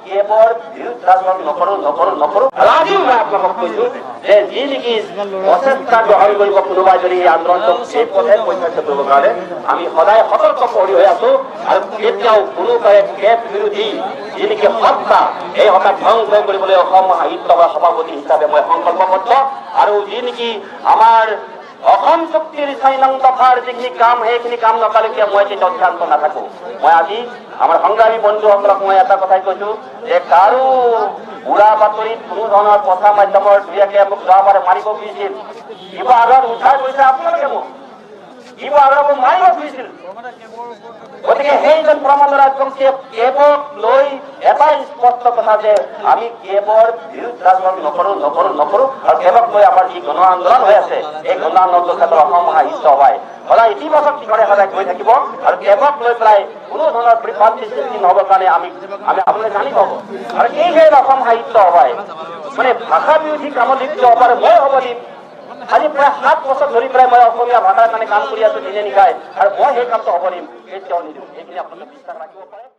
কেবৰ বিৰুদ্ধাচৰণ নকৰো আৰু আজিও মই আপোনালোকক কৈছো যে যি নেকি প্ৰচেষ্টা গ্ৰহণ কৰিব কোনোবাই যদি এই আন্দোলনটোক এই পথে পৰিচালিত কৰিবৰ কাৰণে আমি সদায় সতৰ্ক কৰি হৈ আছো আৰু কেতিয়াও কোনোবাই কেব বিৰোধী যি নেকি হত্যা এই হত্যা ধ্বংস কৰিবলৈ অসম সাহিত্য সভাৰ সভাপতি হিচাপে মই সংকল্পবদ্ধ আৰু যি নেকি আমাৰ অসম চুক্তিৰ ৬ নং দফাৰ যিখিনি কাম সেইখিনি কাম নকৰালৈকে মই তেতিয়া অধ্যান্ত নাথাকো। মই আজি আমাৰ সংগ্ৰামী বন্ধুসকলক মই এটা কথাই কৈছো যে কাৰো উৰা বাতৰিত কোনো ধৰণৰ প্ৰচাৰ মাধ্যমৰ দুয়াকে মোক যোৱাবাৰে মাৰিব খুজিছিল, কিবা আগত উদ্ধাৰ কৰিছে আপোনালোকে মোক, কিবা আগত মাৰিব খুজিছিল। গতিকে সেইজন প্ৰমোদ ৰাজবংশীয়ে কেবক লৈ এটাই স্পষ্ট কথা যে আমি কেবৰ বিৰুদ্ধাচৰণ নকৰো আৰু কেবক লৈ আমাৰ যি গণ আন্দোলন হৈ আছে এই গণ আন্দোলনৰ ক্ষেত্ৰত অসম সাহিত্য সভাই সদায় ইতিবাচক দিশৰে সদায় গৈ থাকিব আৰু কেবক লৈ পেলাই কোনো ধৰণৰ বিভ্ৰান্তি সৃষ্টি নহবৰ কাৰণে আমি আপোনালোকে জানি পাব। আৰু এই অসম সাহিত্য সভাই মানে ভাষা বিৰোধী কামত লিপ্ত হ'ব পাৰে, মই হ'ব দিম। আজি প্ৰায় 7 বছৰ ধৰি পেলাই মই অসমীয়া ভাষাৰ কাৰণে কাম কৰি আছো দিনে নিশাই আৰু মই সেই কামটো হ'ব দিম কেতিয়াও নিদিওঁ। এইখিনি আপোনালোকে বিশ্বাস ৰাখিব পাৰে।